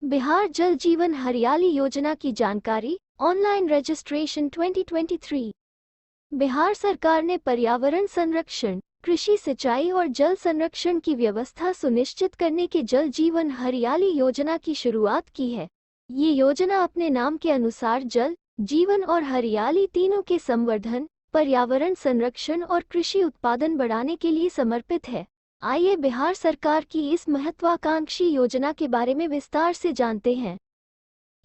बिहार जल जीवन हरियाली योजना की जानकारी। Online registration 2023। बिहार सरकार ने पर्यावरण संरक्षण, कृषि सिंचाई और जल संरक्षण की व्यवस्था सुनिश्चित करने के जल जीवन हरियाली योजना की शुरुआत की है। ये योजना अपने नाम के अनुसार जल, जीवन और हरियाली तीनों के संवर्धन, पर्यावरण संरक्षण और कृषि उत्पादन बढ़ाने के लिए समर्पित है। आइए बिहार सरकार की इस महत्वाकांक्षी योजना के बारे में विस्तार से जानते हैं।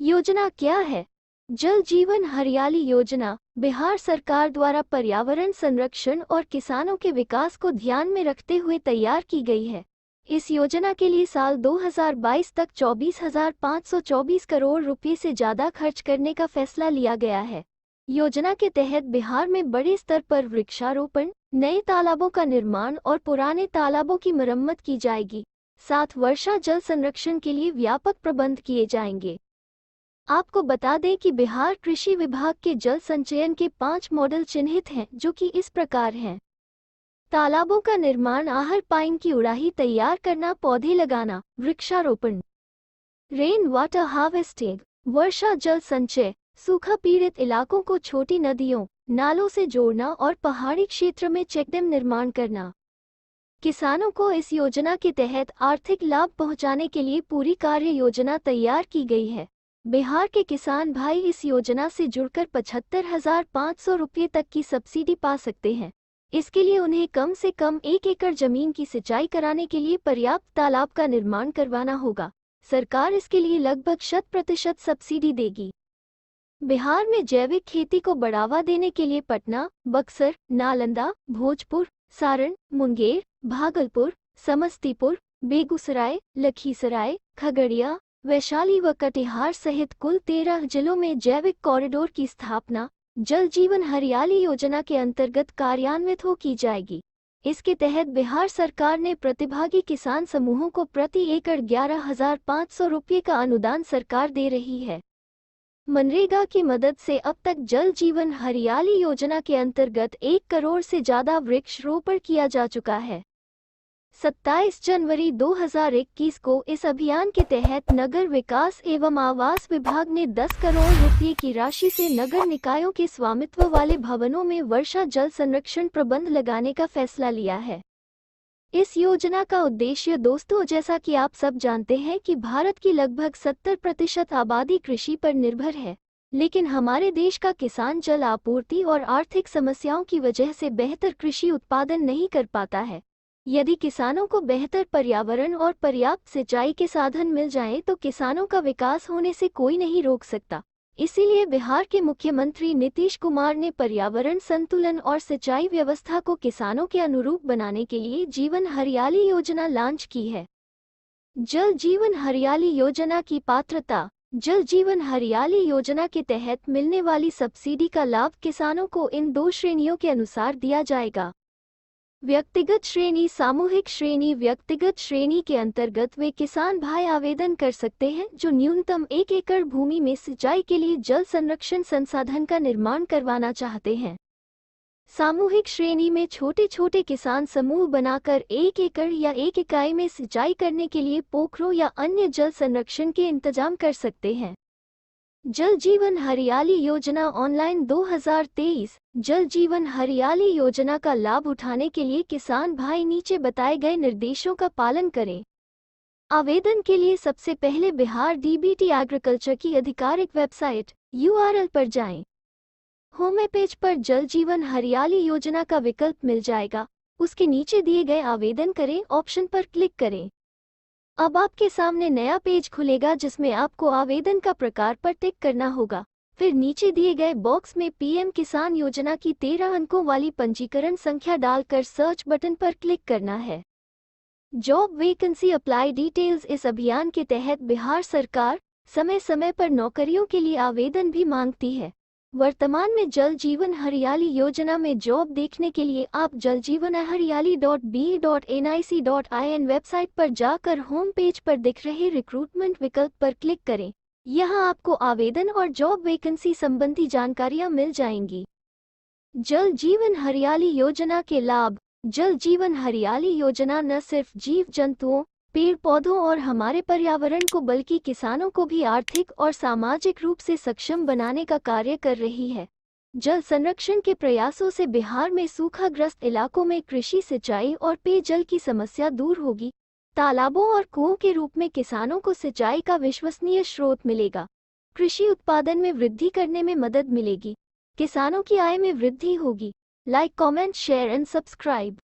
योजना क्या है? जल जीवन हरियाली योजना बिहार सरकार द्वारा पर्यावरण संरक्षण और किसानों के विकास को ध्यान में रखते हुए तैयार की गई है। इस योजना के लिए साल 2022 तक 24,524 करोड़ रुपए से ज्यादा खर्च करने का फैसला लिया गया है। योजना के तहत बिहार में बड़े स्तर पर वृक्षारोपण, नए तालाबों का निर्माण और पुराने तालाबों की मरम्मत की जाएगी। साथ वर्षा जल संरक्षण के लिए व्यापक प्रबंध किए जाएंगे। आपको बता दें कि बिहार कृषि विभाग के जल संचयन के 5 मॉडल चिन्हित हैं, जो कि इस प्रकार हैं। तालाबों का निर्माण, आहर पाइन की उड़ाही तैयार करना, पौधे लगाना, वृक्षारोपण। रेन वाटर हार्वेस्टिंग, वर्षा जल संचय, सूखा पीड़ित इलाकों को छोटी नदियों, नालों से जोड़ना और पहाड़ी क्षेत्र में चेकडैम निर्माण करना। किसानों को इस योजना के तहत आर्थिक लाभ पहुंचाने के लिए पूरी कार्य योजना तैयार की गई है। बिहार के किसान भाई इस योजना से जुड़कर 75,500 रुपये तक की सब्सिडी पा सकते हैं। इसके लिए उन्हें कम से कम 1 एकड़ जमीन की सिंचाई कराने के लिए पर्याप्त तालाब का निर्माण करवाना होगा। सरकार इसके लिए लगभग 100% सब्सिडी देगी। बिहार में जैविक खेती को बढ़ावा देने के लिए पटना, बक्सर, नालंदा, भोजपुर, सारण, मुंगेर, भागलपुर, समस्तीपुर, बेगूसराय, लखीसराय, खगड़िया, वैशाली व कटिहार सहित कुल 13 जिलों में जैविक कॉरिडोर की स्थापना जल जीवन हरियाली योजना के अंतर्गत कार्यान्वित की जाएगी। इसके तहत बिहार सरकार ने प्रतिभागी किसान समूहों को प्रति एकड़ 11,500 रुपये का अनुदान सरकार दे रही है। मनरेगा की मदद से अब तक जल जीवन हरियाली योजना के अंतर्गत 1 करोड़ से ज्यादा वृक्षारोपण किया जा चुका है। 27 जनवरी 2021 को इस अभियान के तहत नगर विकास एवं आवास विभाग ने 10 करोड़ रुपये की राशि से नगर निकायों के स्वामित्व वाले भवनों में वर्षा जल संरक्षण प्रबंध लगाने का फैसला लिया है। इस योजना का उद्देश्य दोस्तों, जैसा कि आप सब जानते हैं कि भारत की लगभग 70% आबादी कृषि पर निर्भर है, लेकिन हमारे देश का किसान जल आपूर्ति और आर्थिक समस्याओं की वजह से बेहतर कृषि उत्पादन नहीं कर पाता है। यदि किसानों को बेहतर पर्यावरण और पर्याप्त सिंचाई के साधन मिल जाएं, तो किसानों का विकास होने से कोई नहीं रोक सकता। इसीलिए बिहार के मुख्यमंत्री नीतीश कुमार ने पर्यावरण संतुलन और सिंचाई व्यवस्था को किसानों के अनुरूप बनाने के लिए जीवन हरियाली योजना लॉन्च की है। जल जीवन हरियाली योजना की पात्रता। जल जीवन हरियाली योजना के तहत मिलने वाली सब्सिडी का लाभ किसानों को इन 2 श्रेणियों के अनुसार दिया जाएगा। व्यक्तिगत श्रेणी, सामूहिक श्रेणी। व्यक्तिगत श्रेणी के अंतर्गत वे किसान भाई आवेदन कर सकते हैं जो न्यूनतम 1 एकड़ भूमि में सिंचाई के लिए जल संरक्षण संसाधन का निर्माण करवाना चाहते हैं। सामूहिक श्रेणी में छोटे छोटे किसान समूह बनाकर 1 एकड़ या 1 इकाई में सिंचाई करने के लिए पोखरों या अन्य जल संरक्षण के इंतजाम कर सकते हैं। जल जीवन हरियाली योजना ऑनलाइन 2023। जल जीवन हरियाली योजना का लाभ उठाने के लिए किसान भाई नीचे बताए गए निर्देशों का पालन करें। आवेदन के लिए सबसे पहले बिहार डीबीटी एग्रीकल्चर की आधिकारिक वेबसाइट URL पर जाएं। होम पेज पर जल जीवन हरियाली योजना का विकल्प मिल जाएगा। उसके नीचे दिए गए आवेदन करें ऑप्शन पर क्लिक करें। अब आपके सामने नया पेज खुलेगा जिसमें आपको आवेदन का प्रकार पर टिक करना होगा। फिर नीचे दिए गए बॉक्स में PM किसान योजना की 13 अंकों वाली पंजीकरण संख्या डालकर सर्च बटन पर क्लिक करना है। Job vacancy apply details. इस अभियान के तहत बिहार सरकार समय समय पर नौकरियों के लिए आवेदन भी मांगती है। वर्तमान में जल जीवन हरियाली योजना में जॉब देखने के लिए आप jaljeevanhariyali.be.nic.in वेबसाइट पर जाकर होम पेज पर दिख रहे रिक्रूटमेंट विकल्प पर क्लिक करें। यहां आपको आवेदन और जॉब वैकेंसी संबंधी जानकारियां मिल जाएंगी। जल जीवन हरियाली योजना के लाभ। जल जीवन हरियाली योजना न सिर्फ जीव जंतुओं, पेड़ पौधों और हमारे पर्यावरण को बल्कि किसानों को भी आर्थिक और सामाजिक रूप से सक्षम बनाने का कार्य कर रही है। जल संरक्षण के प्रयासों से बिहार में सूखाग्रस्त इलाकों में कृषि, सिंचाई और पेयजल की समस्या दूर होगी। तालाबों और कुओं के रूप में किसानों को सिंचाई का विश्वसनीय स्रोत मिलेगा। कृषि उत्पादन में वृद्धि करने में मदद मिलेगी। किसानों की आय में वृद्धि होगी। Like, comment, share and subscribe.